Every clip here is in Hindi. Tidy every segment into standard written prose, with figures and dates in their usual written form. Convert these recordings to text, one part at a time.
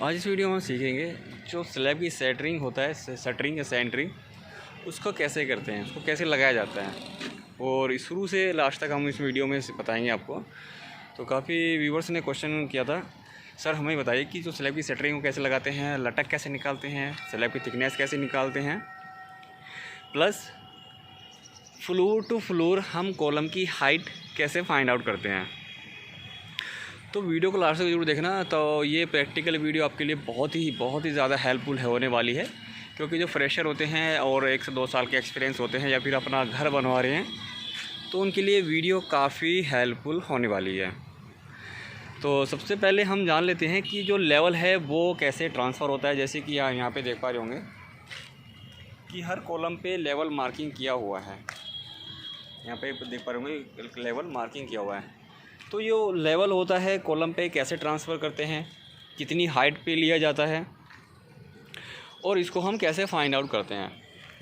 आज इस वीडियो में हम सीखेंगे जो स्लैब की सेंटरिंग होता है, शटरिंग या सेंटरिंग, उसको कैसे करते हैं, उसको कैसे लगाया जाता है। और शुरू से लास्ट तक हम इस वीडियो में बताएंगे आपको। तो काफ़ी व्यूवर्स ने क्वेश्चन किया था, सर हमें बताइए कि जो स्लैब की सेंटरिंग को कैसे लगाते हैं, लटक कैसे निकालते हैं, स्लैब की थिकनेस कैसे निकालते हैं, प्लस फ्लोर टू फ्लोर हम कॉलम की हाइट कैसे फाइंड आउट करते हैं। तो वीडियो को लास्ट तक जरूर देखना। तो ये प्रैक्टिकल वीडियो आपके लिए बहुत ही ज़्यादा हेल्पफुल होने वाली है, क्योंकि जो फ्रेशर होते हैं और 1 से 2 साल के एक्सपीरियंस होते हैं या फिर अपना घर बनवा रहे हैं, तो उनके लिए वीडियो काफ़ी हेल्पफुल होने वाली है। तो सबसे पहले हम जान लेते हैं कि जो लेवल है वो कैसे ट्रांसफ़र होता है। जैसे कि यहाँ पे देख पा रहे होंगे कि हर कॉलम पे लेवल मार्किंग किया हुआ है। यहाँ पे देख पा रहे होंगे लेवल मार्किंग किया हुआ है। तो ये लेवल होता है कॉलम पे कैसे ट्रांसफ़र करते हैं, कितनी हाइट पे लिया जाता है और इसको हम कैसे फाइंड आउट करते हैं।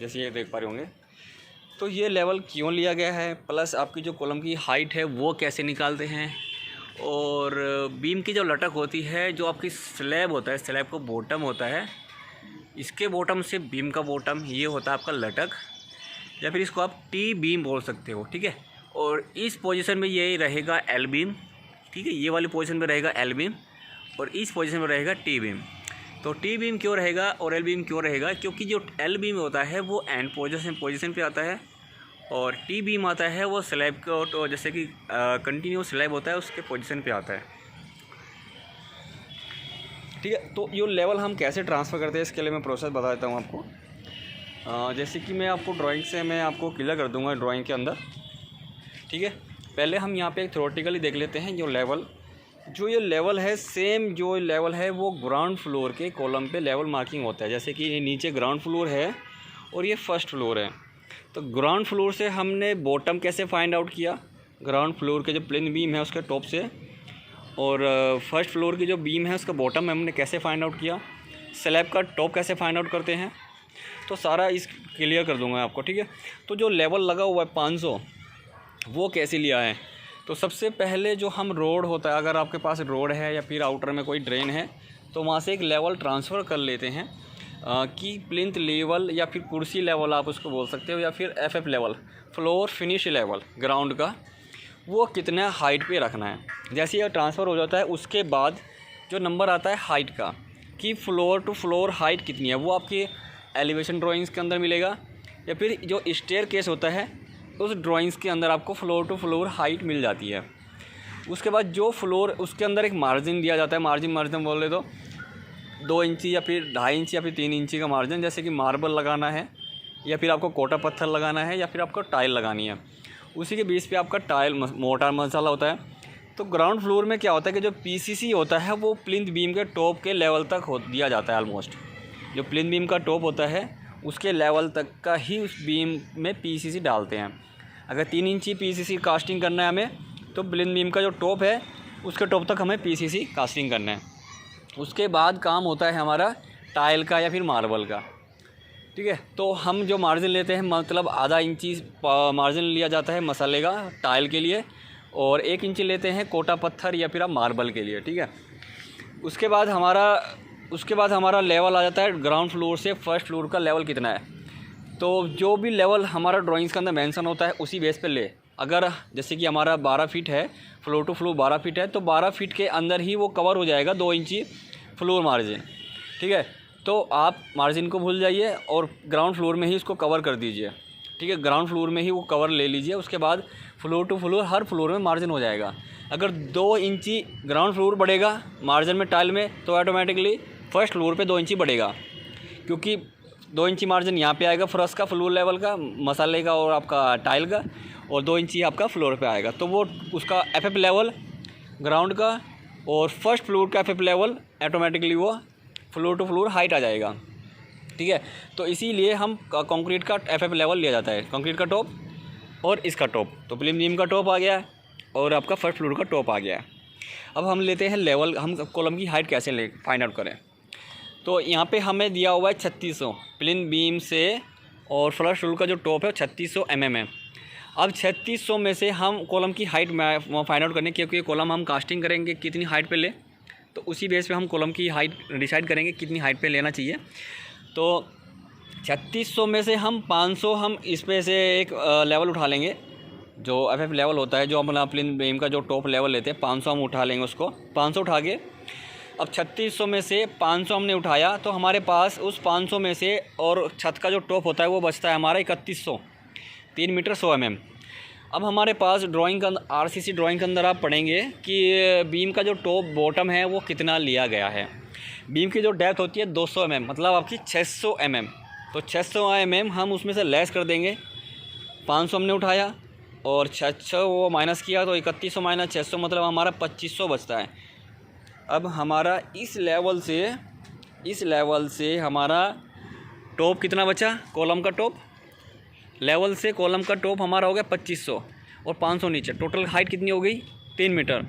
जैसे ये देख पा रहे होंगे, तो ये लेवल क्यों लिया गया है, प्लस आपकी जो कॉलम की हाइट है वो कैसे निकालते हैं, और बीम की जो लटक होती है, जो आपकी स्लैब होता है, स्लैब का बॉटम होता है, इसके बॉटम से बीम का बॉटम, ये होता है आपका लटक, या फिर इसको आप टी बीम बोल सकते हो, ठीक है। और इस पोजीशन में ये रहेगा एल बीम, ठीक है, ये वाली पोजीशन में रहेगा एल बीम और इस पोजीशन में रहेगा टी बीम। तो टी बीम क्यों रहेगा और एल बीम क्यों रहेगा, क्योंकि जो एल बीम होता है वो एंड पोजीशन पे आता है और टी बीम आता है वो स्लैब को, तो जैसे कि कंटिन्यू स्लैब होता है उसके पोजीशन पे आता है, ठीक है। तो ये लेवल हम कैसे ट्रांसफ़र करते हैं, इसके लिए मैं प्रोसेस बता देता हूँ आपको। जैसे कि मैं आपको ड्राइंग से मैं आपको क्लियर कर दूँगा ड्राइंग के अंदर, ठीक है। पहले हम यहाँ पे एक थ्योरेटिकली देख लेते हैं जो ये लेवल है, सेम जो लेवल है वो ग्राउंड फ्लोर के कॉलम पे लेवल मार्किंग होता है। जैसे कि ये नीचे ग्राउंड फ्लोर है और ये फर्स्ट फ्लोर है, तो ग्राउंड फ्लोर से हमने बॉटम कैसे फाइंड आउट किया, ग्राउंड फ्लोर के जो प्लेन बीम है उसके टॉप से, और फर्स्ट फ्लोर की जो बीम है उसका बॉटम हमने कैसे फाइंड आउट किया, स्लैब का टॉप कैसे फाइंड आउट करते हैं, तो सारा इस क्लियर कर दूँगा आपको, ठीक है। तो जो लेवल लगा हुआ है 500, वो कैसे लिया है। तो सबसे पहले जो हम रोड होता है, अगर आपके पास रोड है या फिर आउटर में कोई ड्रेन है, तो वहाँ से एक लेवल ट्रांसफ़र कर लेते हैं कि प्लिंथ लेवल या फिर कुर्सी लेवल आप उसको बोल सकते हो, या फिर FF level, floor finish level ground का, वो कितना हाइट पे रखना है। जैसे ये ट्रांसफ़र हो जाता है उसके बाद जो नंबर आता है हाइट का, कि फ्लोर टू फ्लोर हाइट कितनी है, वो आपकी एलिवेशन ड्राइंग्स के अंदर मिलेगा, या फिर जो स्टेयर केस होता है उस ड्राइंग्स के अंदर आपको फ्लोर टू फ्लोर हाइट मिल जाती है। उसके बाद जो फ्लोर, उसके अंदर एक मार्जिन दिया जाता है, मार्जिन बोले तो 2 इंची या फिर 2.5 इंची या फिर 3 इंची का मार्जिन, जैसे कि मार्बल लगाना है या फिर आपको कोटा पत्थर लगाना है या फिर आपको टाइल लगानी है, उसी के बेस पे आपका टाइल मोटा मसाला होता है। तो ग्राउंड फ्लोर में क्या होता है कि जो पीसीसी होता है वो प्लिंथ बीम के टॉप के लेवल तक दिया जाता है। ऑलमोस्ट जो प्लिंथ बीम का टॉप होता है उसके लेवल तक का ही उस बीम में पीसीसी डालते हैं। अगर 3 इंची पीसीसी कास्टिंग करना है हमें, तो प्लिंथ बीम का जो टॉप है उसके टॉप तक हमें पीसीसी कास्टिंग करना है। उसके बाद काम होता है हमारा टाइल का या फिर मार्बल का, ठीक है। तो हम जो मार्जिन लेते हैं, मतलब आधा इंची मार्जिन लिया जाता है मसाले का टाइल के लिए, और 1 इंची लेते हैं कोटा पत्थर या फिर आप मार्बल के लिए, ठीक है। उसके बाद हमारा लेवल आ जाता है ग्राउंड फ्लोर से फर्स्ट फ्लोर का लेवल कितना है। तो जो भी लेवल हमारा ड्राइंग्स के अंदर मेंशन होता है उसी बेस पे ले। अगर जैसे कि हमारा 12 फीट है, फ्लोर टू फ्लोर 12 फीट है, तो 12 फीट के अंदर ही वो कवर हो जाएगा 2 इंची फ्लोर मार्जिन, ठीक है। तो आप मार्जिन को भूल जाइए और ग्राउंड फ्लोर में ही उसको कवर कर दीजिए, ठीक है। ग्राउंड फ्लोर में ही वो कवर ले लीजिए। उसके बाद फ्लोर टू फ्लोर हर फ्लोर में मार्जिन हो जाएगा। अगर 2 इंची ग्राउंड फ्लोर बढ़ेगा मार्जिन में टाइल में, तो ऑटोमेटिकली फर्स्ट फ्लोर पे 2 इंची बढ़ेगा, क्योंकि 2 इंची मार्जिन यहाँ पे आएगा फर्श का, फ्लोर लेवल का, मसाले का और आपका टाइल का, और 2 इंची आपका फ्लोर पे आएगा। तो वो उसका एफएफ लेवल ग्राउंड का और फर्स्ट फ्लोर का एफएफ लेवल ऑटोमेटिकली वो फ्लोर टू फ्लोर हाइट आ जाएगा, ठीक है। तो इसीलिए हम कंक्रीट का एफएफ लेवल लिया जाता है, कंक्रीट का टॉप और इसका टॉप। तो प्लिंथ बीम का टॉप आ गया और आपका फर्स्ट फ्लोर का टॉप आ गया। अब हम लेते हैं लेवल, हम कॉलम की हाइट कैसे फाइंड आउट करें। तो यहाँ पे हमें दिया हुआ है 3600 प्लिंथ बीम से, और फर्स्ट फ्लोर का जो टॉप है 3600 mm है। अब 3600 में से हम कॉलम की हाइट फाइंड आउट करने, क्योंकि कॉलम हम कास्टिंग करेंगे कितनी हाइट पे ले, तो उसी बेस पे हम कॉलम की हाइट डिसाइड करेंगे कितनी हाइट पे लेना चाहिए। तो 3600 में से हम 500 हम इस पे से एक लेवल उठा लेंगे, जो FF लेवल होता है, जो अपना प्लेन बीम का जो टॉप लेवल लेते हैं, 500 हम उठा लेंगे उसको। 500 उठा के अब 3600 में से 500 हमने उठाया, तो हमारे पास उस 500 में से और छत का जो टॉप होता है वो बचता है हमारा 3100, 3 मीटर 100 mm। अब हमारे पास ड्राइंग का RCC ड्राइंग के अंदर आप पढ़ेंगे कि बीम का जो टॉप बॉटम है वो कितना लिया गया है। बीम की जो डेप्थ होती है 200 mm, मतलब आपकी 600 mm। तो 600 mm हम उसमें से लेस कर देंगे। 500 हमने उठाया और 600 वो माइनस किया, तो 3100 माइनस 600 मतलब हमारा 2500 बचता है। अब हमारा इस लेवल से हमारा टॉप कितना बचा, कॉलम का टॉप लेवल से कॉलम का टॉप हमारा हो गया 2500 और 500 नीचे, टोटल हाइट कितनी हो गई 3 मीटर,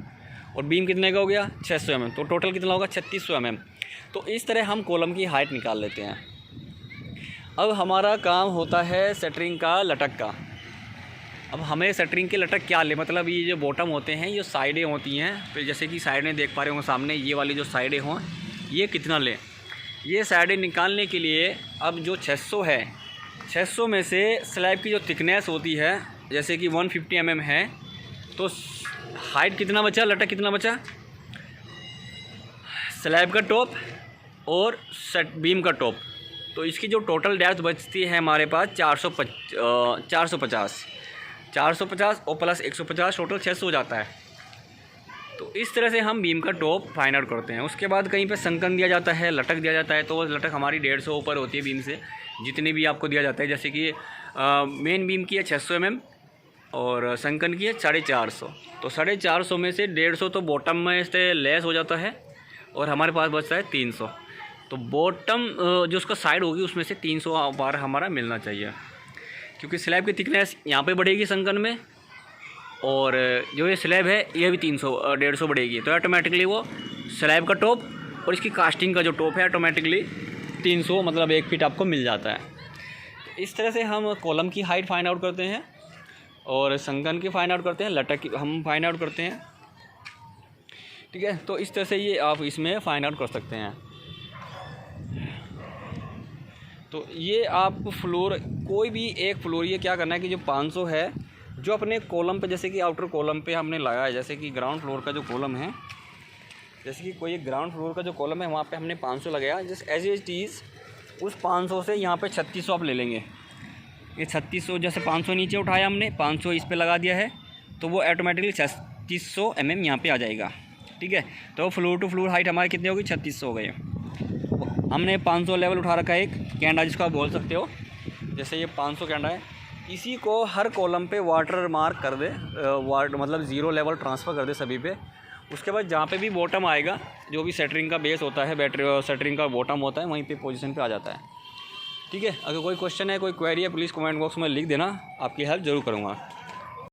और बीम कितने का हो गया 600 mm, तो टोटल कितना होगा 3600 mm। तो इस तरह हम कॉलम की हाइट निकाल लेते हैं। अब हमारा काम होता है शटरिंग का लटक का। अब हमें शटरिंग के लटक क्या ले, मतलब ये जो बॉटम होते हैं, ये साइडें होती हैं, फिर जैसे कि साइडें देख पा रहे होंगे सामने, ये वाली जो साइडें हों, ये कितना लें। ये साइडें निकालने के लिए अब जो 600 है, 600 में से स्लैब की जो थिकनेस होती है जैसे कि 150 mm है, तो हाइट कितना बचा, लटक कितना बचा, स्लैब का टॉप और बीम का टॉप, तो इसकी जो टोटल डेप्थ बचती है हमारे पास 450 और प्लस 150, टोटल 600 हो जाता है। तो इस तरह से हम बीम का टॉप फाइंड आउट करते हैं। उसके बाद कहीं पे संकन दिया जाता है, लटक दिया जाता है, तो वो लटक हमारी 150 ऊपर होती है बीम से, जितनी भी आपको दिया जाता है। जैसे कि मेन बीम की है 600 mm और संकन की है 450, तो 450 में से 150 तो बॉटम में से लेस हो जाता है और हमारे पास बचता है 300। तो बॉटम जो उसका साइड होगी उसमें से 300 बार हमारा मिलना चाहिए, क्योंकि स्लैब की थिकनेस यहाँ पे बढ़ेगी संकन में, और जो ये स्लैब है ये भी 150 बढ़ेगी, तो ऑटोमेटिकली वो स्लैब का टॉप और इसकी कास्टिंग का जो टॉप है ऑटोमेटिकली 300 मतलब 1 फीट आपको मिल जाता है। इस तरह से हम कॉलम की हाइट फाइंड आउट करते हैं और संकन की फाइंड आउट करते हैं, लटक की हम फाइंड आउट करते हैं। ठीक है, तो इस तरह से ये आप इसमें फाइंड आउट कर सकते हैं। तो ये आप फ्लोर, कोई भी एक फ्लोर, ये क्या करना है कि जो 500 है, जो अपने कॉलम पे, जैसे कि आउटर कॉलम पे हमने लगाया है, जैसे कि ग्राउंड फ्लोर का जो कॉलम है, जैसे कि कोई एक ग्राउंड फ्लोर का जो कॉलम है वहाँ पे हमने 500 लगाया, जस्ट एज इट इज़ उस 500 से यहाँ पे 3600 आप ले लेंगे। ये 3600 जैसे 500 नीचे उठाया हमने, 500 इस पे लगा दिया है, तो वो ऑटोमेटिकली 3600 mm यहाँ पे आ जाएगा। ठीक है, तो फ्लोर टू फ्लोर हाइट हमारी कितनी होगी, 3600 हो गई। हमने 500 लेवल उठा रखा है, एक कैंडा जिसको आप बोल सकते हो, जैसे ये 500 कैंडा है, इसी को हर कॉलम पे वाटर मार्क कर दे, मतलब 0 लेवल ट्रांसफ़र कर दे सभी पे। उसके बाद जहाँ पे भी बॉटम आएगा, जो भी शटरिंग का बेस होता है, बैटरी शटरिंग का बॉटम होता है, वहीं पे पोजीशन पे आ जाता है। ठीक है, अगर कोई क्वेश्चन है, कोई क्वेरी है, प्लीज़ कमेंट बॉक्स में लिख देना, आपकी हेल्प ज़रूर करूँगा।